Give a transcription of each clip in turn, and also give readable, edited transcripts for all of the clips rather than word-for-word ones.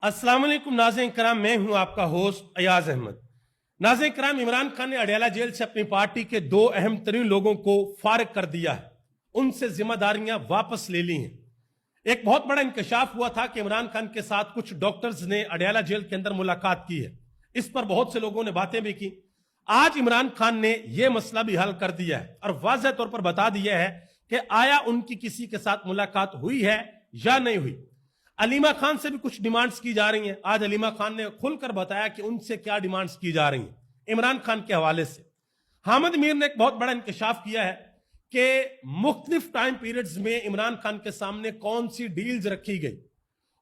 अस्सलाम वालेकुम नाज़रीन कराम, मैं हूं आपका होस्ट अयाज अहमद। नाज़रीन कराम, इमरान खान ने अडयाला जेल से अपनी पार्टी के दो अहम तरीन लोगों को फारिग कर दिया है, उनसे जिम्मेदारियां वापस ले ली हैं। एक बहुत बड़ा इंकशाफ हुआ था कि इमरान खान के साथ कुछ डॉक्टर्स ने अडयाला जेल के अंदर मुलाकात की है। इस पर बहुत से लोगों ने बातें भी की। आज इमरान खान ने यह मसला भी हल कर दिया है और वाज़ेह तौर पर बता दिया है कि आया उनकी किसी के साथ मुलाकात हुई है या नहीं हुई। अलीमा खान से भी कुछ डिमांड्स की जा रही हैं। आज अलीमा खान ने खुलकर बताया कि उनसे क्या डिमांड्स की जा रही हैं इमरान खान के हवाले से। हामिद मीर ने एक बहुत बड़ा इंकशाफ किया है कि मुख्तलिफ टाइम पीरियड्स में इमरान खान के सामने कौन सी डील्स रखी गई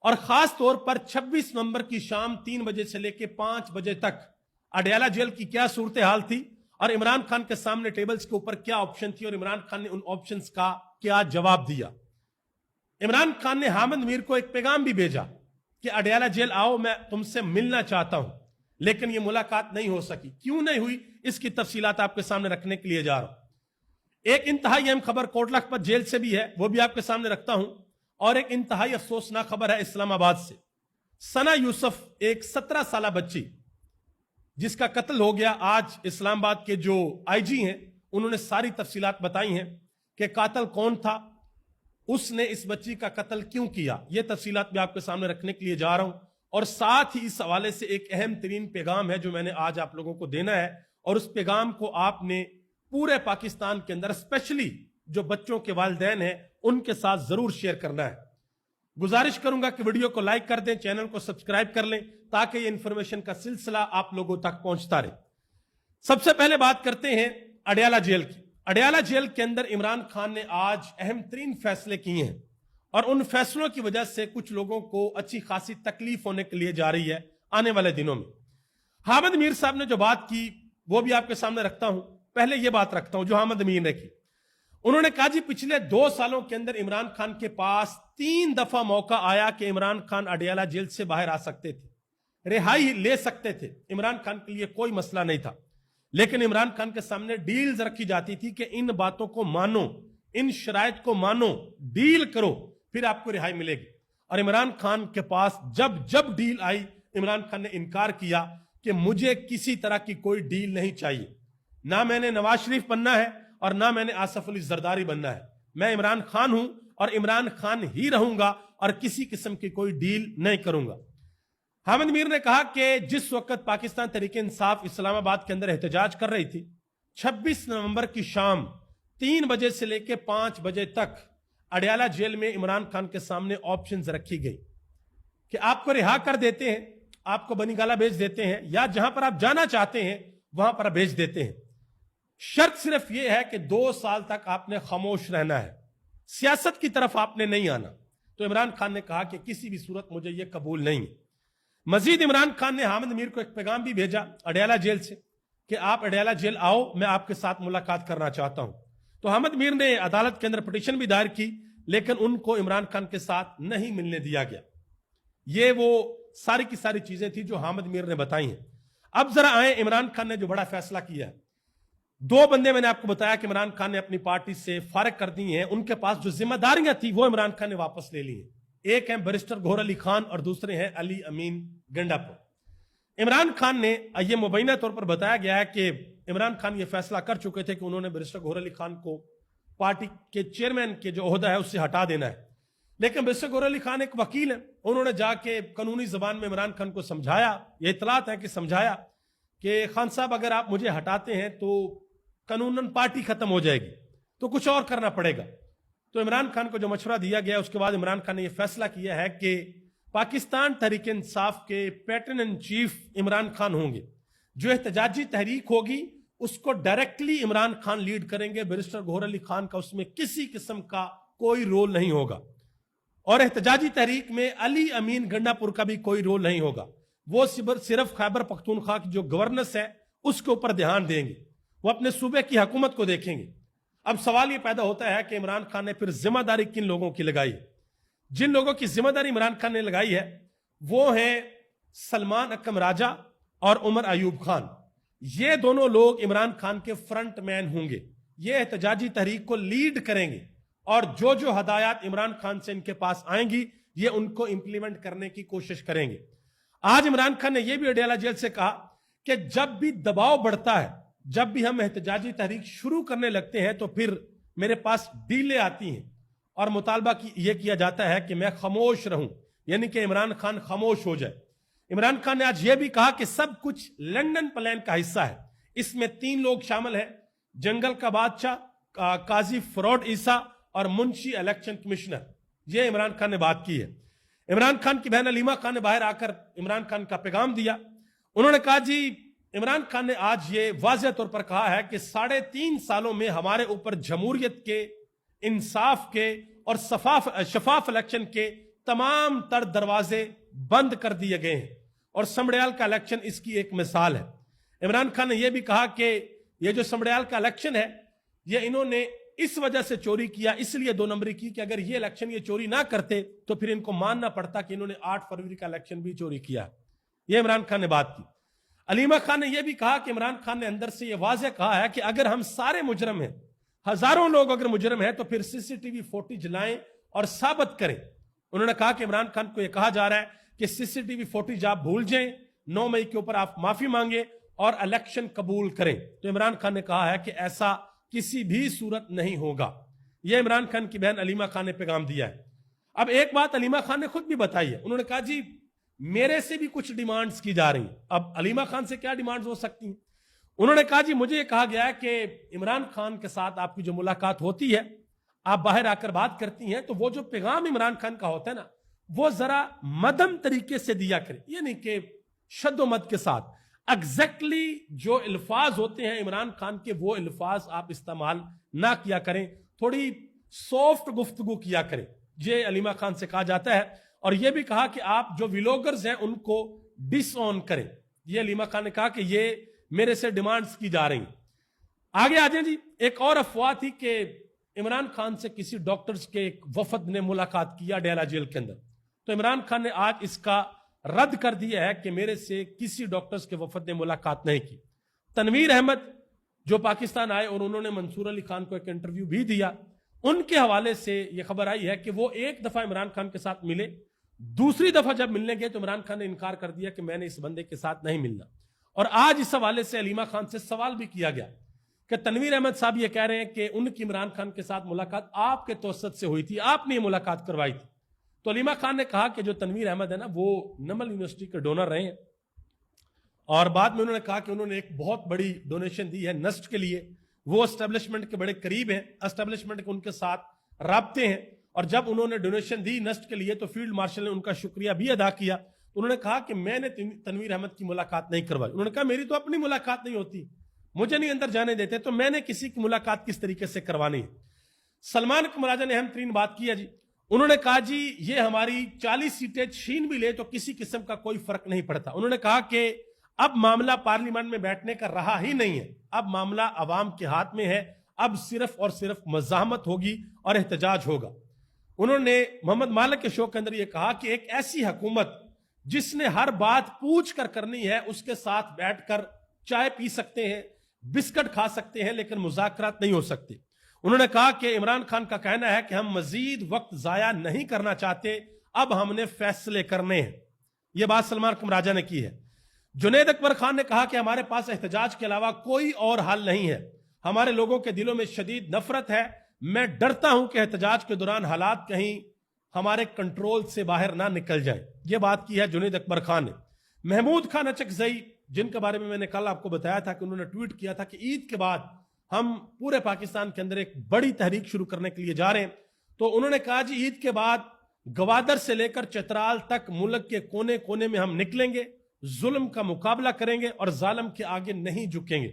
और खास तौर पर 26 नवंबर की शाम 3 बजे से लेकर 5 बजे तक अडयाला जेल की क्या सूरत हाल थी और इमरान खान के सामने टेबल्स के ऊपर क्या ऑप्शन थी और इमरान खान ने उन ऑप्शंस का क्या जवाब दिया। इमरान खान ने हामिद मीर को एक पैगाम भी भेजा कि अडयाला जेल आओ, मैं तुमसे मिलना चाहता हूं, लेकिन यह मुलाकात नहीं हो सकी। क्यों नहीं हुई, इसकी तफसीलात आपके सामने रखने के लिए जा रहा हूं। एक इंतहाई अहम खबर कोटला खपत जेल से भी है, वो भी आपके सामने रखता हूं। और एक इंतहाई अफसोसनाक खबर है इस्लामाबाद से। सना यूसुफ, एक 17 साल बच्ची जिसका कत्ल हो गया। आज इस्लामाबाद के जो आईजी हैं उन्होंने सारी तफसीलात बताई हैं कि कातिल कौन था, उसने इस बच्ची का कत्ल क्यों किया। यह तफसीलात भी आपके सामने रखने के लिए जा रहा हूं। और साथ ही इस हवाले से एक अहम तरीन पैगाम है जो मैंने आज आप लोगों को देना है और उस पैगाम को आपने पूरे पाकिस्तान के अंदर स्पेशली जो बच्चों के वालिदैन हैं उनके साथ जरूर शेयर करना है। गुजारिश करूंगा कि वीडियो को लाइक कर दें, चैनल को सब्सक्राइब कर लें ताकि ये इंफॉर्मेशन का सिलसिला आप लोगों तक पहुंचता रहे। सबसे पहले बात करते हैं अडयाला जेल की। अडयाला जेल के अंदर इमरान खान ने आज अहम तरीन फैसले किए हैं और उन फैसलों की वजह से कुछ लोगों को अच्छी खासी तकलीफ होने के लिए जा रही है आने वाले दिनों में। हामिद मीर साहब ने जो बात की वो भी आपके सामने रखता हूं। पहले यह बात रखता हूं जो हामिद मीर ने की। उन्होंने कहा जी पिछले 2 सालों के अंदर इमरान खान के पास 3 दफा मौका आया कि इमरान खान अडयाला जेल से बाहर आ सकते थे, रिहाई ले सकते थे। इमरान खान के लिए कोई मसला नहीं था, लेकिन इमरान खान के सामने डील्स रखी जाती थी कि इन बातों को मानो, इन शराइत को मानो, डील करो, फिर आपको रिहाई मिलेगी। और इमरान खान के पास जब जब डील आई, इमरान खान ने इनकार किया कि मुझे किसी तरह की कोई डील नहीं चाहिए। ना मैंने नवाज शरीफ बनना है और ना मैंने आसफ अली जरदारी बनना है। मैं इमरान खान हूं और इमरान खान ही रहूंगा और किसी किस्म की कोई डील नहीं करूंगा। हामिद मीर ने कहा कि जिस वक्त पाकिस्तान तहरीक इंसाफ इस्लामाबाद के अंदर एहतजाज कर रही थी, 26 नवंबर की शाम 3 बजे से लेकर 5 बजे तक अडयाला जेल में इमरान खान के सामने ऑप्शंस रखी गई कि आपको रिहा कर देते हैं, आपको बनीगाला भेज देते हैं, या जहां पर आप जाना चाहते हैं वहां पर भेज देते हैं। शर्त सिर्फ यह है कि 2 साल तक आपने खामोश रहना है, सियासत की तरफ आपने नहीं आना। तो इमरान खान ने कहा कि किसी भी सूरत मुझे यह कबूल नहीं है। मजीद इमरान खान ने हामिद मीर को एक पैगाम भी भेजा अडयाला जेल से कि आप अडयाला जेल आओ, मैं आपके साथ मुलाकात करना चाहता हूं। तो हामिद मीर ने अदालत के अंदर पिटीशन भी दायर की, लेकिन उनको इमरान खान के साथ नहीं मिलने दिया गया। ये वो सारी की सारी चीजें थी जो हामिद मीर ने बताई हैं। अब जरा आए इमरान खान ने जो बड़ा फैसला किया है। 2 बंदे मैंने आपको बताया कि इमरान खान ने अपनी पार्टी से फारिग कर दी हैं, उनके पास जो जिम्मेदारियां थी वो इमरान खान ने वापस ले ली हैं। एक हैं बैरिस्टर गौहर अली खान और दूसरे हैं अली अमीन गंडापुर। इमरान खान ने यह मुबैना तौर पर बताया गया है कि इमरान खान यह फैसला कर चुके थे कि उन्होंने बैरिस्टर गौहर अली खान को पार्टी के चेयरमैन के जो ओहदा है उससे हटा देना है। लेकिन बैरिस्टर गौहर अली खान एक वकील है, उन्होंने जाके कानूनी जबान में इमरान खान को समझाया, यह इतलात है कि समझाया कि खान साहब अगर आप मुझे हटाते हैं तो कानूनन पार्टी खत्म हो जाएगी, तो कुछ और करना पड़ेगा। तो इमरान खान को जो मशवरा दिया गया उसके बाद इमरान खान ने यह फैसला किया है कि पाकिस्तान तहरीक इंसाफ के pattern in chief Imran Khan होंगे। जो एहतजाजी तहरीक होगी उसको डायरेक्टली इमरान खान लीड करेंगे, बैरिस्टर गौहर अली खान का उसमें किसी किस्म का कोई रोल नहीं होगा। और एहतजाजी तहरीक में अली अमीन गंडापुर का भी कोई रोल नहीं होगा। वो सिर्फ खैबर पख्तूनख्वा की जो गवर्नेंस है उसके ऊपर ध्यान देंगे, वो अपने सूबे की हुकूमत को देखेंगे। अब सवाल यह पैदा होता है कि इमरान खान ने फिर जिम्मेदारी किन लोगों की लगाई है। जिन लोगों की जिम्मेदारी इमरान खान ने लगाई है वो हैं सलमान अकरम राजा और उमर अयूब खान। ये दोनों लोग इमरान खान के फ्रंट मैन होंगे, ये एहतजाजी तहरीक को लीड करेंगे और जो जो हदायत इमरान खान से इनके पास आएंगी یہ ان کو امپلیمنٹ کرنے کی کوشش کریں گے۔ آج عمران خان نے یہ بھی اڈیالہ جیل سے کہا کہ جب بھی دباؤ بڑھتا ہے، جب بھی ہم احتجاجی تحریک شروع کرنے لگتے ہیں تو پھر میرے پاس ڈیلیں آتی ہیں اور مطالبہ یہ کیا جاتا ہے کہ میں خاموش رہوں، یعنی کہ عمران خان خاموش ہو جائے۔ عمران خان نے آج یہ بھی کہا کہ سب کچھ لنڈن پلان کا حصہ ہے، اس میں 3 لوگ شامل ہیں، جنگل کا بادشاہ، قاضی فروڈ عیسیٰ اور منشی الیکشن کمشنر۔ یہ عمران خان نے بات کی ہے۔ عمران خان کی بہن علیمہ خان نے باہر آ کر عمران خان کا پیغام دیا۔ انہوں نے کہا جی عمران خان نے آج یہ واضح طور پر کہا ہے کہ 3.5 سالوں میں ہمارے اوپر جمہوریت کے، انصاف کے اور شفاف الیکشن کے تمام تر دروازے بند کر دیے گئے ہیں، اور سمڑیال کا الیکشن اس کی ایک مثال ہے۔ عمران خان نے یہ بھی کہا کہ یہ جو سمڑیال کا الیکشن ہے یہ انہوں نے اس وجہ سے چوری کیا، اس لیے 2 نمبری کی کہ اگر یہ الیکشن یہ چوری نہ کرتے تو پھر ان کو ماننا پڑتا کہ انہوں نے 8 فروری کا الیکشن بھی چوری کیا۔ یہ عمران خان نے بات کی۔ علیمہ خان نے یہ بھی کہا کہ عمران خان نے اندر سے یہ واضح کہا ہے کہ اگر ہم سارے مجرم ہیں، ہزاروں لوگ اگر مجرم ہیں تو پھر CCTV فوٹیج لائیں اور ثابت کریں۔ انہوں نے کہا کہ عمران خان کو یہ کہا جا رہا ہے کہ CCTV فوٹیج آپ بھول جائیں، 9 مئی کے اوپر آپ معافی مانگیں اور الیکشن قبول کریں۔ تو عمران خان نے کہا ہے کہ ایسا کسی بھی صورت نہیں ہوگا۔ یہ عمران خان کی بہن علیمہ خان نے پیغام دیا ہے۔ اب ایک بات علیمہ خان نے خود بھی بتائی ہے، انہوں نے کہا جی میرے سے بھی کچھ ڈیمانڈز کی جا رہی ہیں۔ اب علیمہ خان سے کیا ڈیمانڈز ہو سکتی ہیں؟ انہوں نے کہا جی مجھے یہ کہا گیا ہے کہ عمران خان کے ساتھ آپ کی جو ملاقات ہوتی ہے، آپ باہر آ کر بات کرتی ہیں، تو وہ جو پیغام عمران خان کا ہوتا ہے نا وہ ذرا مدھم طریقے سے دیا کریں، یعنی کہ شد و مد کے ساتھ ایگزیکٹلی جو الفاظ ہوتے ہیں عمران خان کے وہ الفاظ آپ استعمال نہ کیا کریں، تھوڑی سافٹ گفتگو کیا کریں۔ یہ علیمہ خان سے کہا جاتا ہے، اور یہ بھی کہا کہ آپ جو ویلوگرز ہیں ان کو ڈس آن کریں۔ یہ علیمہ خان نے کہا کہ یہ میرے سے ڈیمانڈز کی جا رہی ہیں۔ آگے آ جائیں جی، ایک اور افواہ تھی کہ عمران خان سے کسی ڈاکٹرز کے ایک وفد نے ملاقات کیا اڈیالہ جیل کے اندر، تو عمران خان نے آج اس کا رد کر دیا ہے کہ میرے سے کسی ڈاکٹرز کے وفد نے ملاقات نہیں کی۔ تنویر احمد جو پاکستان آئے اور انہوں نے منصور علی خان کو ایک انٹرویو بھی دیا، ان کے حوالے سے یہ خبر آئی ہے کہ وہ ایک دفعہ عمران خان کے ساتھ ملے، دوسری دفعہ جب ملنے گئے تو عمران خان نے انکار کر دیا کہ میں نے اس بندے کے ساتھ نہیں ملنا۔ اور آج اس حوالے سے علیمہ خان سے سوال بھی کیا گیا کہ تنویر احمد صاحب یہ کہہ رہے ہیں کہ ان کی عمران خان کے ساتھ ملاقات آپ کے توسط سے ہوئی تھی، آپ نے یہ ملاقات کروائی تھی۔ تو علیمہ خان نے کہا کہ جو تنویر احمد ہے نا وہ نمل یونیورسٹی کے ڈونر رہے ہیں، اور بعد میں انہوں نے کہا کہ انہوں نے ایک بہت بڑی ڈونیشن دی ہے نسٹ کے لیے، وہ اسٹیبلشمنٹ کے بڑے قریب ہیں، اسٹیبلشمنٹ کے ان کے ساتھ رابطے ہیں، اور جب انہوں نے ڈونیشن دی نسٹ کے لیے تو فیلڈ مارشل نے ان کا شکریہ بھی ادا کیا۔ انہوں نے کہا کہ میں نے تنویر احمد کی ملاقات نہیں کروائی۔ انہوں نے کہا میری تو اپنی ملاقات نہیں ہوتی، مجھے نہیں اندر جانے دیتے، تو میں نے کسی کی ملاقات کس طریقے سے کروانی ہے۔ سلمان قمراجہ نے اہم ترین بات کی ہے جی، انہوں نے کہا جی یہ ہماری 40 سیٹیں چھین بھی لے تو کسی قسم کا کوئی فرق نہیں پڑتا۔ انہوں نے کہا کہ اب معاملہ پارلیمنٹ میں بیٹھنے کا رہا ہی نہیں ہے، اب معاملہ عوام کے ہاتھ میں ہے، اب صرف اور صرف مزاحمت ہوگی اور احتجاج ہوگا۔ انہوں نے محمد مالک کے شو کے اندر یہ کہا کہ ایک ایسی حکومت جس نے ہر بات پوچھ کر کرنی ہے، اس کے ساتھ بیٹھ کر چائے پی سکتے ہیں، بسکٹ کھا سکتے ہیں، لیکن مذاکرات نہیں ہو سکتے۔ انہوں نے کہا کہ عمران خان کا کہنا ہے کہ ہم مزید وقت ضائع نہیں کرنا چاہتے، اب ہم نے فیصلے کرنے ہیں۔ یہ بات سلمان قمراجہ نے کی ہے۔ جنید اکبر خان نے کہا کہ ہمارے پاس احتجاج کے علاوہ کوئی اور حل نہیں ہے، ہمارے لوگوں کے دلوں میں شدید نفرت ہے، میں ڈرتا ہوں کہ احتجاج کے دوران حالات کہیں ہمارے کنٹرول سے باہر نہ نکل جائیں۔ یہ بات کی ہے جنید اکبر خان نے۔ محمود خان اچکزئی جن کے بارے میں میں نے کل آپ کو بتایا تھا کہ انہوں نے ٹویٹ کیا تھا کہ عید کے بعد ہم پورے پاکستان کے اندر ایک بڑی تحریک شروع کرنے کے لیے جا رہے ہیں، تو انہوں نے کہا جی عید کے بعد گوادر سے لے کر چترال تک ملک کے کونے کونے میں ہم نکلیں گے، ظلم کا مقابلہ کریں گے اور ظالم کے آگے نہیں جھکیں گے۔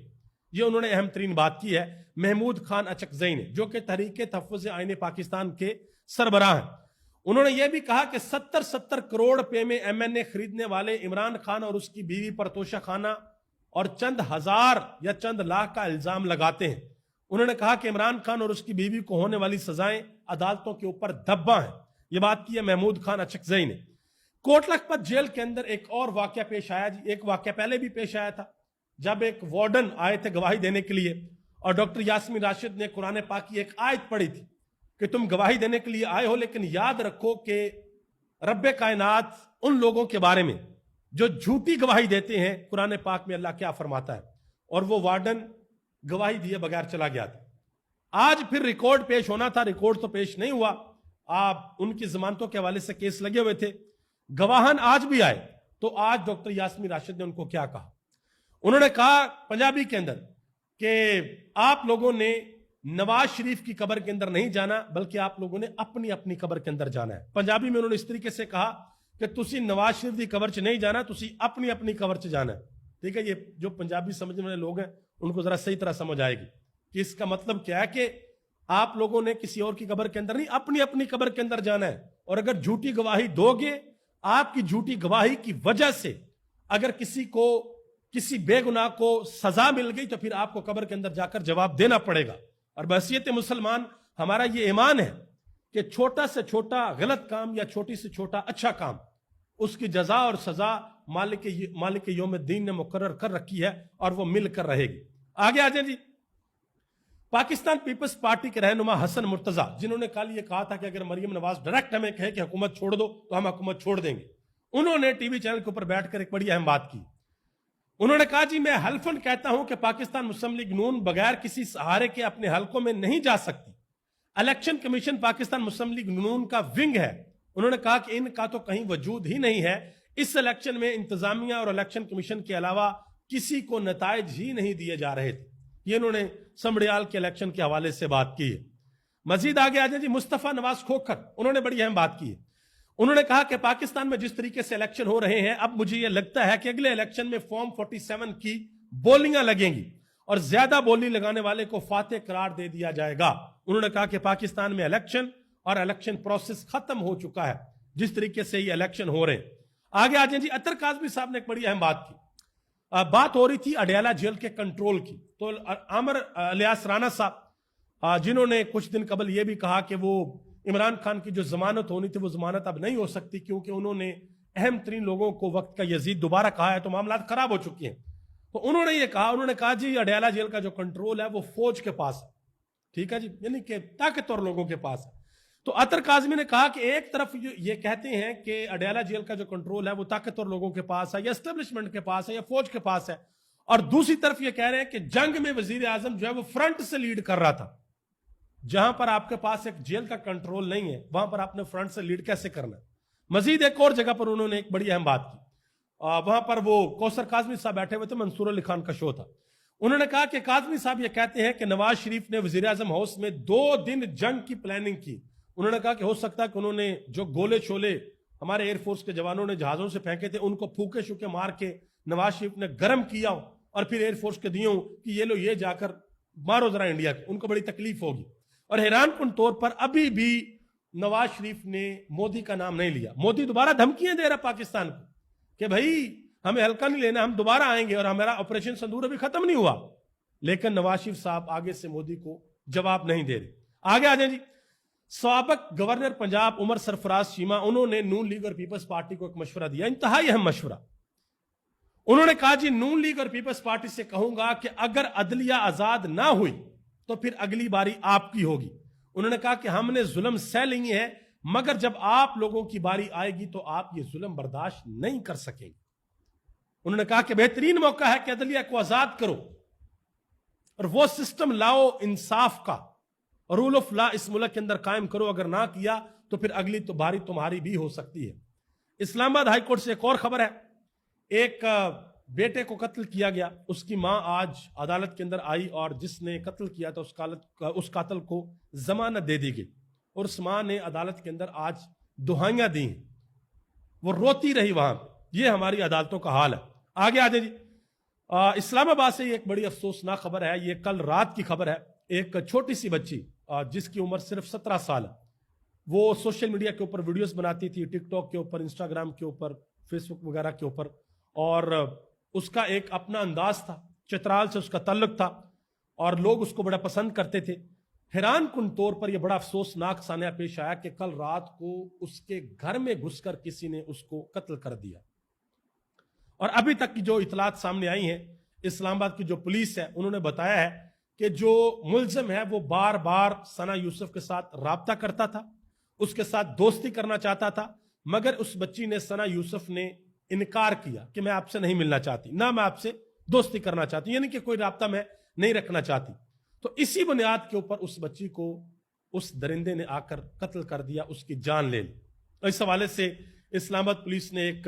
یہ انہوں نے اہم ترین بات کی ہے محمود خان اچکزئی نے، جو کہ تحریک تحفظ آئین پاکستان کے سربراہ ہیں۔ انہوں نے یہ بھی کہا کہ 70 کروڑ روپے میں MNA خریدنے والے عمران خان اور اس کی بیوی پر توشہ خانہ اور چند ہزار یا چند لاکھ کا الزام لگاتے ہیں۔ انہوں نے کہا کہ عمران خان اور اس کی بیوی کو ہونے والی سزائیں عدالتوں کے اوپر دبا ہیں۔ یہ بات کی ہے محمود خان اچکزئی نے۔ کوٹ لکھپت جیل کے اندر ایک اور واقعہ پیش آیا جی، ایک واقعہ پہلے بھی پیش آیا تھا جب ایک وارڈن آئے تھے گواہی دینے کے لیے، اور ڈاکٹر یاسمین راشد نے قرآن پاک کی ایک آیت پڑھی تھی کہ تم گواہی دینے کے لیے آئے ہو، لیکن یاد رکھو کہ रब कायनात उन लोगों के बारे में जो झूठी गवाही देते हैं, कुरान पाक में अल्लाह क्या फरमाता है, और वो वार्डन गवाही दिए बगैर चला गया था। आज फिर रिकॉर्ड पेश होना था, रिकॉर्ड तो पेश नहीं हुआ। आप उनकी जमानतों के हवाले से केस लगे हुए थे, गवाहन आज भी आए। तो आज डॉक्टर यास्मीन राशिद ने उनको क्या कहा? उन्होंने कहा पंजाबी के अंदर कि आप लोगों ने नवाज शरीफ की कब्र के अंदर नहीं जाना, बल्कि आप लोगों ने अपनी अपनी कब्र के अंदर जाना है। पंजाबी में उन्होंने इस तरीके से कहा कि तुसी नवाज शरीफ की कब्र च नहीं जाना, तुसी अपनी अपनी कब्र च जाना है। ठीक है, ये जो पंजाबी समझने वाले लोग हैं उनको जरा सही तरह समझ आएगी कि इसका मतलब क्या है कि आप लोगों ने किसी और की कब्र के अंदर नहीं, अपनी अपनी कब्र के अंदर जाना है। और अगर झूठी गवाही दोगे, आपकी झूठी गवाही की वजह से अगर किसी बेगुनाह को सजा मिल गई तो फिर आपको कब्र के अंदर जाकर जवाब देना पड़ेगा। और बहसीयत मुसलमान हमारा ये ईमान है कि छोटा से छोटा गलत काम या छोटी से छोटा अच्छा काम, उसकी जजा और सजा मालिक यौमुद्दीन ने मुकर्रर कर रखी है और वो मिलकर रहेगी। आगे आ जाए जी। पाकिस्तान पीपल्स पार्टी के रहनुमा हसन मुर्तजा, जिन्होंने कल ये कहा था कि अगर मरियम नवाज डायरेक्ट हमें कहे कि हुकूमत छोड़ दो तो हम हुकूमत छोड़ देंगे, उन्होंने टीवी चैनल के ऊपर बैठकर एक बड़ी अहम बात की। उन्होंने कहा जी मैं हल्फन कहता हूं कि पाकिस्तान मुस्लिम लीग नून बगैर किसी सहारे के अपने हलकों में नहीं जा सकती। इलेक्शन कमीशन पाकिस्तान मुस्लिम लीग नून का विंग है। उन्होंने कहा कि इनका तो कहीं वजूद ही नहीं है। इस इलेक्शन में इंतजामिया और इलेक्शन कमीशन के अलावा किसी को नताइज ही नहीं दिए जा रहे थे। ये उन्होंने समड़ियाल के इलेक्शन के हवाले से बात की है। मजीद आगे आ जाए जी। मुस्तफा नवाज खोखर, उन्होंने बड़ी अहम बात की है। उन्होंने कहा कि पाकिस्तान में जिस तरीके से इलेक्शन हो रहे हैं, अब मुझे यह लगता है कि अगले इलेक्शन में फॉर्म 47 की बोलियां लगेंगी और ज्यादा बोली लगाने वाले को फातेह करार दे दिया जाएगा। उन्होंने कहा कि पाकिस्तान में इलेक्शन और इलेक्शन प्रोसेस खत्म हो चुका है जिस तरीके से ये इलेक्शन हो रहे हैं। आगे आ जाए जी। अतर काज़मी साहब ने एक बड़ी अहम बात की। बात हो रही थी अडयाला जेल के कंट्रोल की। तो आमर इलियास राणा साहब, जिन्होंने कुछ दिन कबल यह भी कहा कि वो इमरान खान की जो जमानत होनी थी वो जमानत अब नहीं हो सकती क्योंकि उन्होंने अहम तरीन लोगों को वक्त का यजीद दोबारा कहा है तो मामला खराब हो चुके हैं। तो उन्होंने ये कहा, उन्होंने कहा जी अडयाला जेल का जो कंट्रोल है वो फौज के पास है। ठीक है जी, यानी कि ताकतवर लोगों के पास है। तो अतर काज़मी ने कहा कि एक तरफ ये कहते हैं कि अडयाला जेल का जो कंट्रोल है वो ताकतवर लोगों के पास है या एस्टेब्लिशमेंट के पास है या फौज के पास है, और दूसरी तरफ ये कह रहे हैं कि जंग में वजीर आजम जो है वो फ्रंट से लीड कर रहा था। जहां पर आपके पास एक जेल का कंट्रोल नहीं है वहां पर आपने फ्रंट से लीड कैसे करना है। मजीद एक और जगह पर उन्होंने एक बड़ी अहम बात की। वहां पर वो कौसर काज़मी साहब बैठे हुए थे, मंसूर अली खान का शो था। उन्होंने कहा कि काज़मी साहब ये कहते हैं कि नवाज शरीफ ने वजीर आजम हाउस में 2 दिन जंग की प्लानिंग की। उन्होंने कहा कि हो सकता है कि उन्होंने जो गोले छोले हमारे एयरफोर्स के जवानों ने जहाजों से फेंके थे उनको फूके शूके मार के नवाज शरीफ ने गर्म किया और फिर एयरफोर्स के दिए कि ये लो ये जाकर मारो जरा इंडिया को, उनको बड़ी तकलीफ होगी। और हैरान कुन तौर पर अभी भी नवाज शरीफ ने मोदी का नाम नहीं लिया। मोदी दोबारा धमकियां दे रहा पाकिस्तान को कि भाई हमें हल्का नहीं लेना, हम दोबारा आएंगे और हमारा ऑपरेशन सिंदूर अभी खत्म नहीं हुआ। लेकिन नवाज शरीफ साहब आगे से मोदी को जवाब नहीं दे रहे। आगे आ जाए जी। साबिक गवर्नर पंजाब उमर सरफराज चीमा, उन्होंने नून लीग और पीपल्स पार्टी को एक मशवरा दिया, इंतहाई अहम मशवरा। उन्होंने कहा जी नून लीग और पीपल्स पार्टी से कहूंगा कि अगर अदलिया आजाद ना हुई तो फिर अगली बारी आपकी होगी। उन्होंने कहा कि हमने जुल्म सह ली है, मगर जब आप लोगों की बारी आएगी तो आप ये जुल्म बर्दाश्त नहीं कर सकेंगे। उन्होंने कहा कि बेहतरीन मौका है कि अदलिया को आजाद करो और वो सिस्टम लाओ इंसाफ का, रूल ऑफ लॉ इस मुल्क के अंदर कायम करो। अगर ना किया तो फिर अगली तो बारी तुम्हारी भी हो सकती है। इस्लामाबाद हाईकोर्ट से एक और खबर है। एक बेटे को कत्ल किया गया, उसकी मां आज अदालत के अंदर आई और जिसने कत्ल किया था उस कातिल को जमानत दे दी गई और उस मां ने अदालत के अंदर आज दुहाइयां दी, वो रोती रही वहां। ये हमारी अदालतों का हाल है। आगे आ जाए जी। इस्लामाबाद से एक बड़ी अफसोसनाक खबर है। ये कल रात की खबर है। एक छोटी सी बच्ची जिसकी उम्र सिर्फ 17 साल है, वो सोशल मीडिया के ऊपर वीडियोस बनाती थी, टिकटॉक के ऊपर, इंस्टाग्राम के ऊपर, फेसबुक वगैरह के ऊपर, और उसका एक अपना अंदाज था, चित्राल से उसका ताल्लुक था और लोग उसको बड़ा पसंद करते थे। हैरान कुन तौर पर यह बड़ा अफसोसनाक सान्या पेश आया कि कल रात को उसके घर में घुसकर किसी ने उसको कत्ल कर दिया। और अभी तक की जो इतलात सामने आई हैं, इस्लामाबाद की जो पुलिस है उन्होंने बताया है कि जो मुल्जिम है वो बार बार सना यूसुफ के साथ राब्ता करता था, उसके साथ दोस्ती करना चाहता था, مگر اس بچی نے ثنا یوسف نے انکار کیا کہ میں آپ سے نہیں ملنا چاہتی, نہ میں آپ سے دوستی کرنا چاہتی, یعنی کہ کوئی رابطہ میں نہیں رکھنا چاہتی. تو اسی بنیاد کے اوپر اس بچی کو اس درندے نے آ کر قتل کر دیا, اس کی جان لے لی. اس حوالے سے اسلام آباد پولیس نے ایک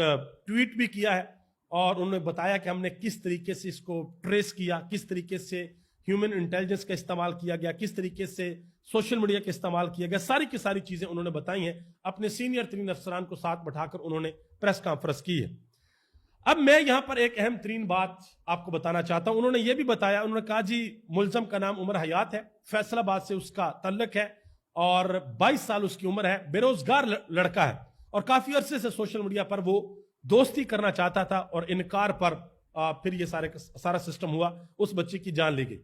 ٹویٹ بھی کیا ہے اور انہوں نے بتایا کہ ہم نے کس طریقے سے اس کو ٹریس کیا, کس طریقے سے ہیومن انٹیلیجنس کا استعمال کیا گیا, کس طریقے سے سوشل میڈیا کا استعمال کیا گیا, ساری کی ساری چیزیں انہوں نے بتائی ہیں. اپنے سینئر ترین افسران کو ساتھ بٹھا کر انہوں نے پریس کانفرنس کی ہے. اب میں یہاں پر ایک اہم ترین بات آپ کو بتانا چاہتا ہوں. انہوں نے یہ بھی بتایا, انہوں نے کہا جی ملزم کا نام عمر حیات ہے, فیصل آباد سے اس کا تعلق ہے اور 22 سال اس کی عمر ہے, بے روزگار لڑکا ہے اور کافی عرصے سے سوشل میڈیا پر وہ دوستی کرنا چاہتا تھا اور انکار پر پھر یہ سارا سسٹم ہوا, اس بچی کی جان لی گئی.